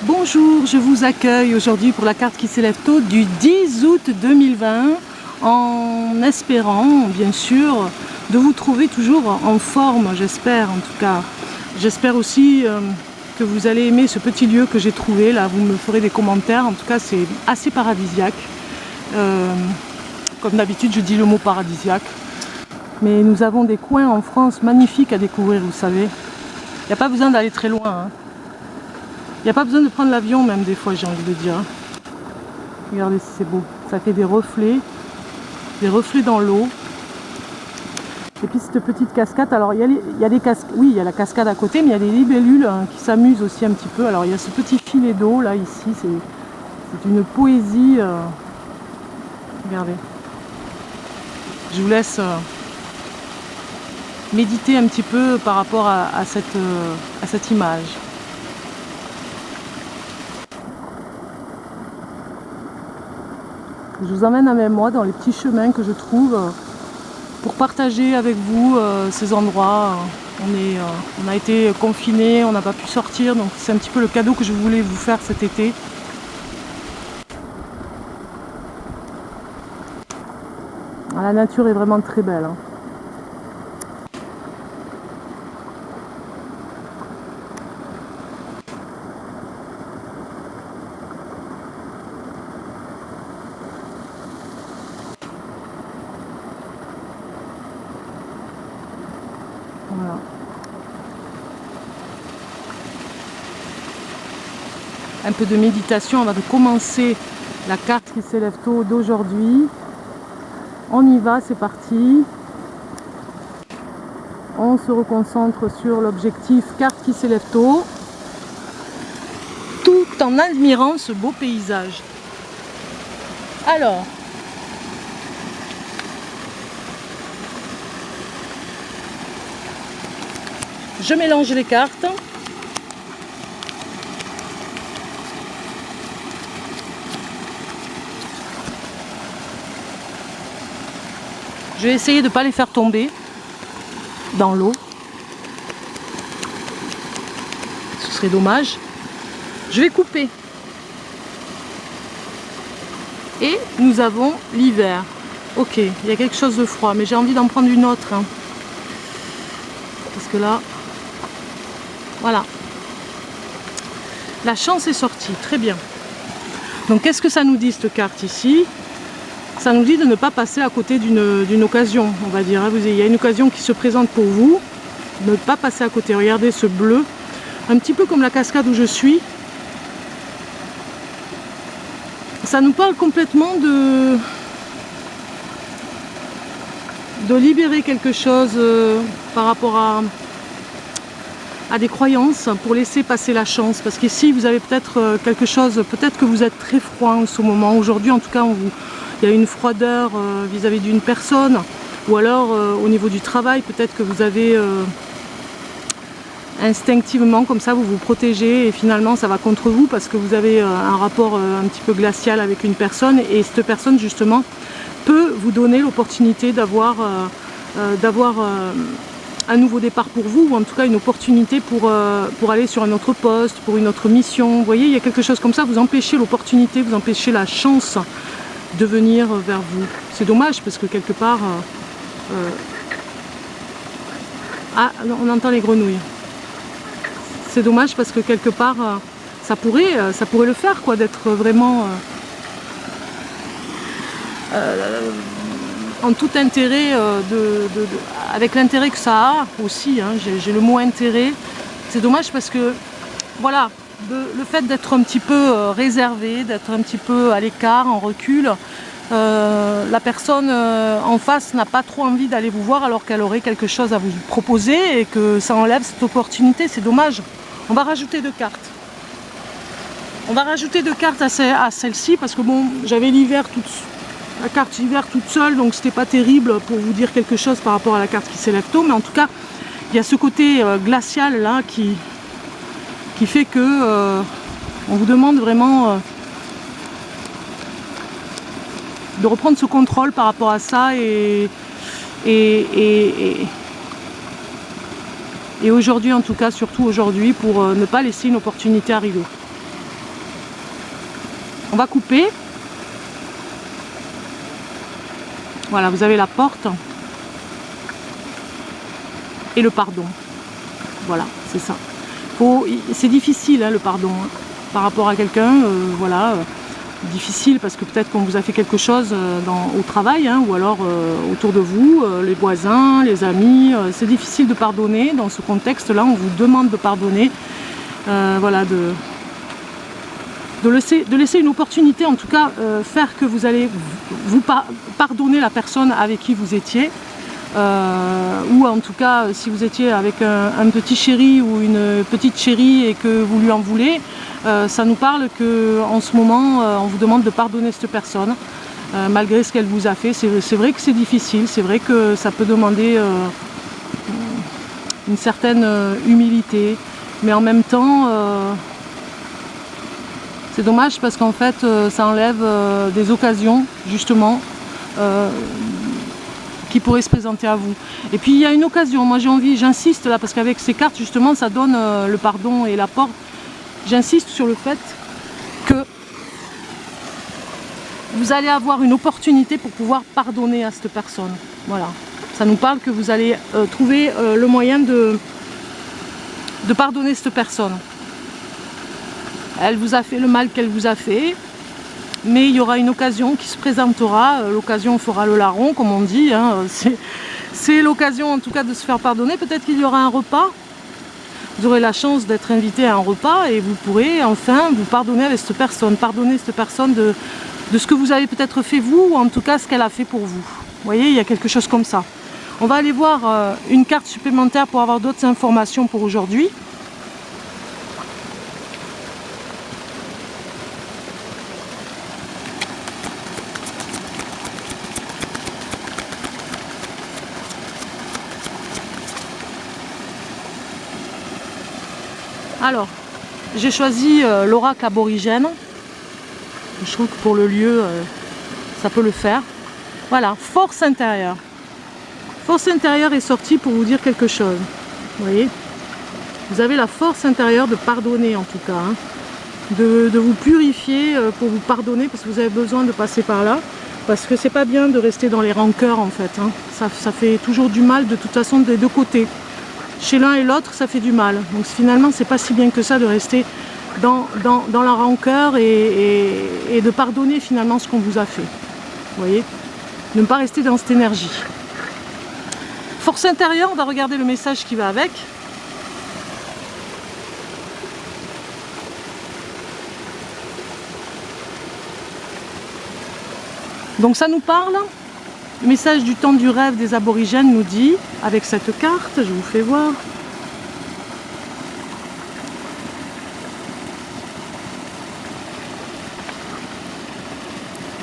Bonjour, je vous accueille aujourd'hui pour la carte qui s'élève tôt du 10 août 2020 en espérant bien sûr de vous trouver toujours en forme, j'espère en tout cas. J'espère aussi que vous allez aimer ce petit lieu que j'ai trouvé là, vous me ferez des commentaires, en tout cas c'est assez paradisiaque. Comme d'habitude je dis le mot paradisiaque. Mais nous avons des coins en France magnifiques à découvrir, vous savez. Il n'y a pas besoin d'aller très loin. Hein. Il n'y a pas besoin de prendre l'avion même des fois, j'ai envie de dire. Regardez si c'est beau. Ça fait des reflets dans l'eau. Et puis cette petite cascade, alors il y a des cascades, oui il y a la cascade à côté, mais il y a des libellules qui s'amusent aussi un petit peu. Alors il y a ce petit filet d'eau là ici, c'est une poésie. Regardez. Je vous laisse méditer un petit peu par rapport à cette image. Je vous emmène avec moi dans les petits chemins que je trouve pour partager avec vous ces endroits. On a été confinés, on n'a pas pu sortir, donc c'est un petit peu le cadeau que je voulais vous faire cet été. La nature est vraiment très belle. Hein. Voilà. Un peu de méditation avant de commencer la carte qui s'élève tôt d'aujourd'hui. On y va, c'est parti. On se reconcentre sur l'objectif carte qui s'élève tôt, tout en admirant ce beau paysage. Alors, je mélange les cartes. Je vais essayer de ne pas les faire tomber dans l'eau. Ce serait dommage. Je vais couper. Et nous avons l'hiver. Ok, il y a quelque chose de froid, mais j'ai envie d'en prendre une autre. Hein. Parce que là, voilà. La chance est sortie, très bien. Donc qu'est-ce que ça nous dit cette carte ici ? Ça nous dit de ne pas passer à côté d'une occasion, on va dire. Il y a une occasion qui se présente pour vous, ne pas passer à côté. Regardez ce bleu, un petit peu comme la cascade où je suis. Ça nous parle complètement de libérer quelque chose par rapport à des croyances pour laisser passer la chance. Parce qu'ici, vous avez peut-être quelque chose, peut-être que vous êtes très froid en ce moment. Aujourd'hui, en tout cas, il y a une froideur vis-à-vis d'une personne, ou alors au niveau du travail, peut-être que vous avez instinctivement, comme ça, vous vous protégez et finalement ça va contre vous parce que vous avez un rapport un petit peu glacial avec une personne et cette personne justement peut vous donner l'opportunité d'avoir un nouveau départ pour vous, ou en tout cas une opportunité pour aller sur un autre poste, pour une autre mission. Vous voyez, il y a quelque chose comme ça, vous empêchez l'opportunité, vous empêchez la chance de venir vers vous. C'est dommage parce que quelque part... Ah, on entend les grenouilles. C'est dommage parce que quelque part, ça pourrait le faire, quoi, d'être vraiment en tout intérêt, avec l'intérêt que ça a aussi. Hein, j'ai le mot intérêt. C'est dommage parce que, voilà, le fait d'être un petit peu réservé, d'être un petit peu à l'écart, en recul, la personne en face n'a pas trop envie d'aller vous voir alors qu'elle aurait quelque chose à vous proposer et que ça enlève cette opportunité, c'est dommage. On va rajouter 2 cartes. On va rajouter 2 cartes à celle-ci parce que bon, j'avais la carte hiver toute seule, donc c'était pas terrible pour vous dire quelque chose par rapport à la carte qui s'élève tôt, mais en tout cas, il y a ce côté glacial là qui fait que on vous demande vraiment de reprendre ce contrôle par rapport à ça et aujourd'hui, en tout cas, surtout aujourd'hui, pour ne pas laisser une opportunité arriver. On va couper. Voilà, vous avez la porte et le pardon. Voilà, c'est ça. C'est difficile le pardon par rapport à quelqu'un, voilà, difficile parce que peut-être qu'on vous a fait quelque chose au travail ou alors autour de vous, les voisins, les amis. C'est difficile de pardonner dans ce contexte-là. On vous demande de pardonner, voilà, de laisser une opportunité, en tout cas faire que vous allez vous pardonner la personne avec qui vous étiez, ou en tout cas si vous étiez avec un petit chéri ou une petite chérie et que vous lui en voulez, ça nous parle qu'en ce moment on vous demande de pardonner cette personne malgré ce qu'elle vous a fait. C'est vrai que c'est difficile, c'est vrai que ça peut demander une certaine humilité, mais en même temps c'est dommage parce qu'en fait ça enlève des occasions justement qui pourraient se présenter à vous. Et puis il y a une occasion, moi j'ai envie, j'insiste là parce qu'avec ces cartes justement ça donne le pardon et l'apport. J'insiste sur le fait que vous allez avoir une opportunité pour pouvoir pardonner à cette personne. Voilà, ça nous parle que vous allez trouver le moyen de pardonner cette personne. Elle vous a fait le mal qu'elle vous a fait, mais il y aura une occasion qui se présentera. L'occasion fera le larron, comme on dit. C'est l'occasion en tout cas de se faire pardonner. Peut-être qu'il y aura un repas. Vous aurez la chance d'être invité à un repas et vous pourrez enfin vous pardonner avec cette personne. Pardonner cette personne de ce que vous avez peut-être fait vous, ou en tout cas ce qu'elle a fait pour vous. Vous voyez, il y a quelque chose comme ça. On va aller voir une carte supplémentaire pour avoir d'autres informations pour aujourd'hui. Alors, j'ai choisi l'oracle aborigène. Je trouve que pour le lieu, ça peut le faire. Voilà, force intérieure. Force intérieure est sortie pour vous dire quelque chose. Vous voyez, vous avez la force intérieure de pardonner en tout cas. De vous purifier pour vous pardonner parce que vous avez besoin de passer par là. Parce que c'est pas bien de rester dans les rancœurs en fait. Ça fait toujours du mal de toute façon des deux côtés. Chez l'un et l'autre, ça fait du mal. Donc finalement, c'est pas si bien que ça de rester dans la rancœur et de pardonner finalement ce qu'on vous a fait. Vous voyez, de ne pas rester dans cette énergie. Force intérieure, on va regarder le message qui va avec. Donc ça nous parle. Le message du temps du rêve des aborigènes nous dit, avec cette carte, je vous fais voir.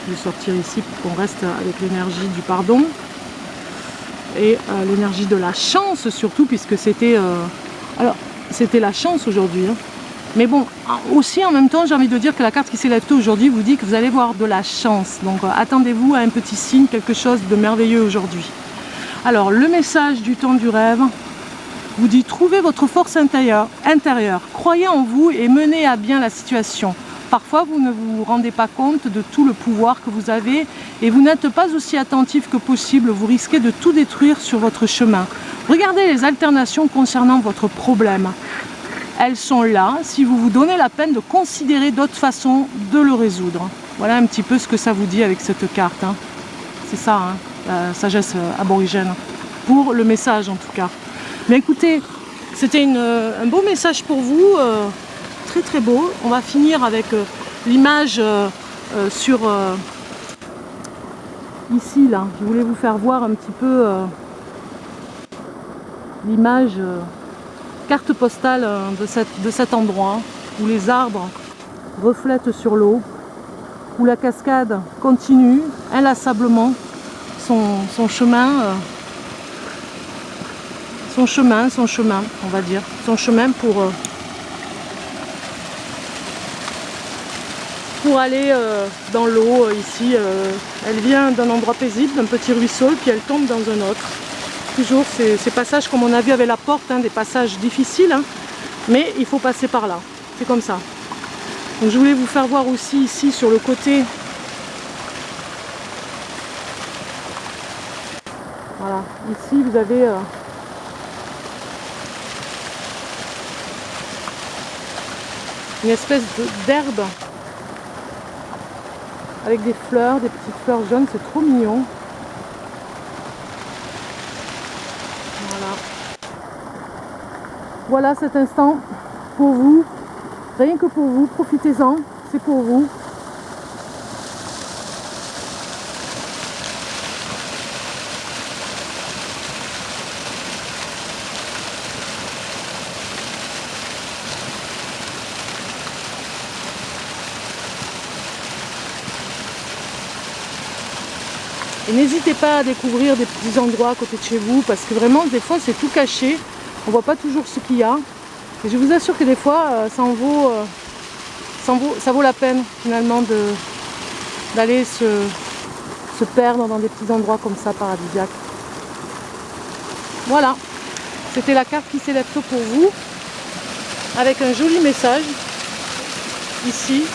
Je vais sortir ici pour qu'on reste avec l'énergie du pardon. Et l'énergie de la chance surtout, puisque c'était la chance aujourd'hui. Mais bon, aussi en même temps, j'ai envie de dire que la carte qui s'est levée aujourd'hui vous dit que vous allez voir de la chance. Donc attendez-vous à un petit signe, quelque chose de merveilleux aujourd'hui. Alors, le message du temps du rêve vous dit: trouvez votre force intérieure, croyez en vous et menez à bien la situation. Parfois, vous ne vous rendez pas compte de tout le pouvoir que vous avez et vous n'êtes pas aussi attentif que possible. Vous risquez de tout détruire sur votre chemin. Regardez les alternations concernant votre problème. Elles sont là si vous vous donnez la peine de considérer d'autres façons de le résoudre. Voilà un petit peu ce que ça vous dit avec cette carte. C'est ça, la sagesse aborigène. Pour le message en tout cas. Mais écoutez, c'était un beau message pour vous. Très très beau. On va finir avec l'image sur ici là. Je voulais vous faire voir un petit peu l'image carte postale de cet endroit où les arbres reflètent sur l'eau, où la cascade continue inlassablement son chemin, on va dire, son chemin pour aller dans l'eau ici. Elle vient d'un endroit paisible, d'un petit ruisseau, puis elle tombe dans un autre. Toujours ces passages comme on a vu avec la porte, des passages difficiles, mais il faut passer par là, c'est comme ça. Donc je voulais vous faire voir aussi ici sur le côté. Voilà, ici vous avez une espèce d'herbe avec des fleurs, des petites fleurs jaunes, c'est trop mignon. Voilà. Voilà cet instant pour vous, rien que pour vous, profitez-en, c'est pour vous. Et n'hésitez pas à découvrir des petits endroits à côté de chez vous, parce que vraiment des fois c'est tout caché, on voit pas toujours ce qu'il y a. Et je vous assure que des fois ça vaut la peine finalement d'aller se perdre dans des petits endroits comme ça paradisiaques. Voilà, c'était la carte qui s'élève pour vous, avec un joli message ici.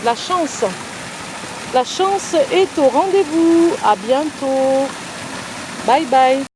La chance est au rendez-vous. À bientôt. Bye bye.